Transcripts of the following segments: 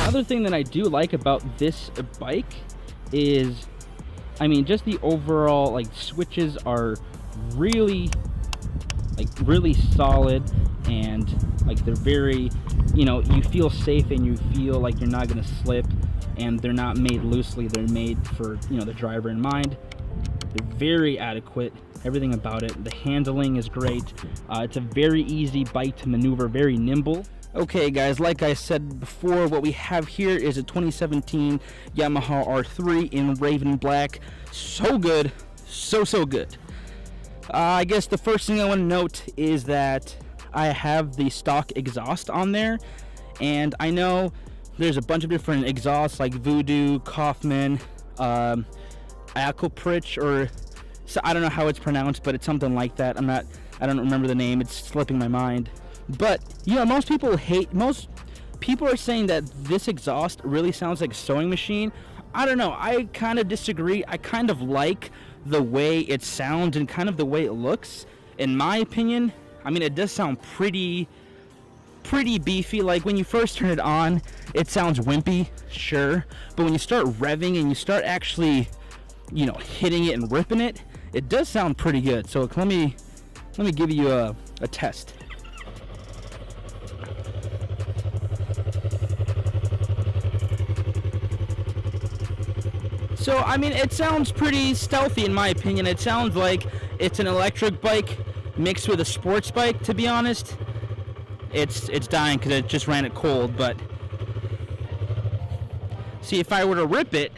Another thing that I do like about this bike is, I mean, just the overall like switches are really solid, and like they're very, you know, you feel safe and you feel like you're not going to slip, and they're not made loosely, they're made for, you know, the driver in mind. They're very adequate, everything about it. The handling is great. It's a very easy bike to maneuver, very nimble. Okay guys, like I said before, what we have here is a 2017 Yamaha R3 in Raven Black. So good, so good. I guess the first thing I want to note is that I have the stock exhaust on there, and I know there's a bunch of different exhausts like Voodoo, Kaufman, Aquaprich, or so I don't know how it's pronounced, but it's something like that. I don't remember the name, it's slipping my mind. But you know, most people are saying that this exhaust really sounds like a sewing machine. I don't know, I kind of disagree. I kind of like the way it sounds and kind of the way it looks. In my opinion, I mean, it does sound pretty beefy. Like when you first turn it on, it sounds wimpy, sure, but when you start revving and you start actually, you know, hitting it and ripping it, it does sound pretty good. So let me give you a test. So I mean, it sounds pretty stealthy in my opinion. It sounds like it's an electric bike mixed with a sports bike, to be honest. It's dying because it just ran it cold, but see, if I were to rip it,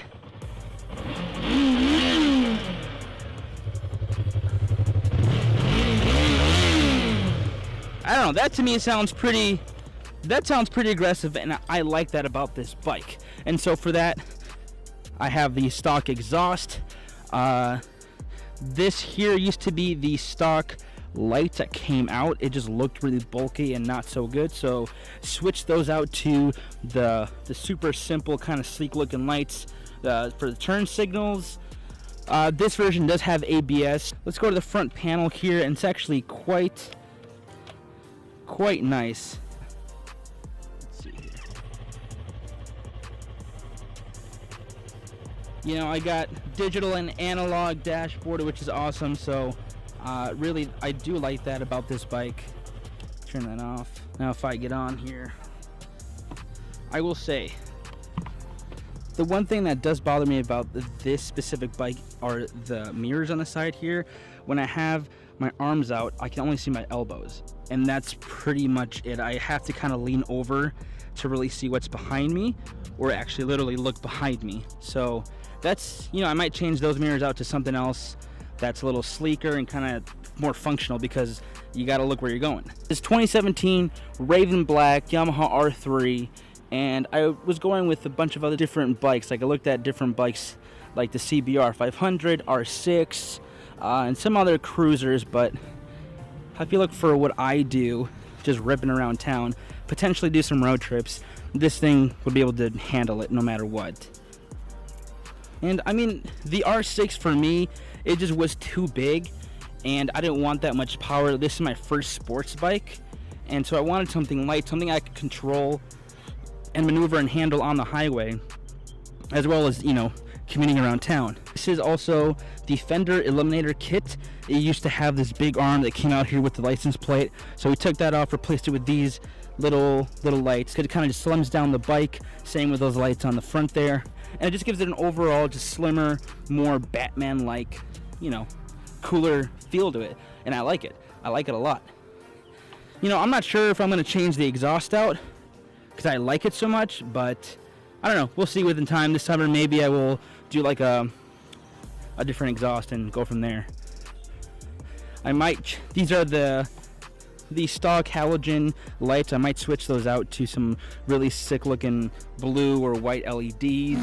I don't know, that to me sounds pretty aggressive, and I like that about this bike. And so for that, I have the stock exhaust. This here used to be the stock lights that came out. It just looked really bulky and not so good, so switched those out to the super simple kind of sleek looking lights for the turn signals. This version does have ABS. Let's go to the front panel here, and it's actually quite nice. Let's see here. You know, I got digital and analog dashboard, which is awesome. So really, I do like that about this bike. Turn that off. Now if I get on here, I will say the one thing that does bother me about this specific bike are the mirrors on the side here. When I have my arms out, I can only see my elbows, and that's pretty much it. I have to kind of lean over to really see what's behind me, or actually literally look behind me. So that's, you know, I might change those mirrors out to something else that's a little sleeker and kind of more functional, because you got to look where you're going. This 2017 Raven Black Yamaha R3, and I was going with a bunch of other different bikes. Like I looked at different bikes like the CBR 500, R6, and some other cruisers, but I feel like for what I do, just ripping around town, potentially do some road trips, this thing would be able to handle it no matter what. And I mean, the R6 for me, it just was too big, and I didn't want that much power. This is my first sports bike, and so I wanted something light, something I could control and maneuver and handle on the highway, as well as, you know, commuting around town. This is also the fender eliminator kit. It used to have this big arm that came out here with the license plate, so we took that off, replaced it with these little lights. It kind of just slims down the bike, same with those lights on the front there, and it just gives it an overall just slimmer, more Batman-like, you know, cooler feel to it, and I like it a lot. You know, I'm not sure if I'm going to change the exhaust out because I like it so much, but I don't know, we'll see within time. This summer maybe I will do like a different exhaust and go from there. I might, these are the stock halogen lights. I might switch those out to some really sick looking blue or white LEDs.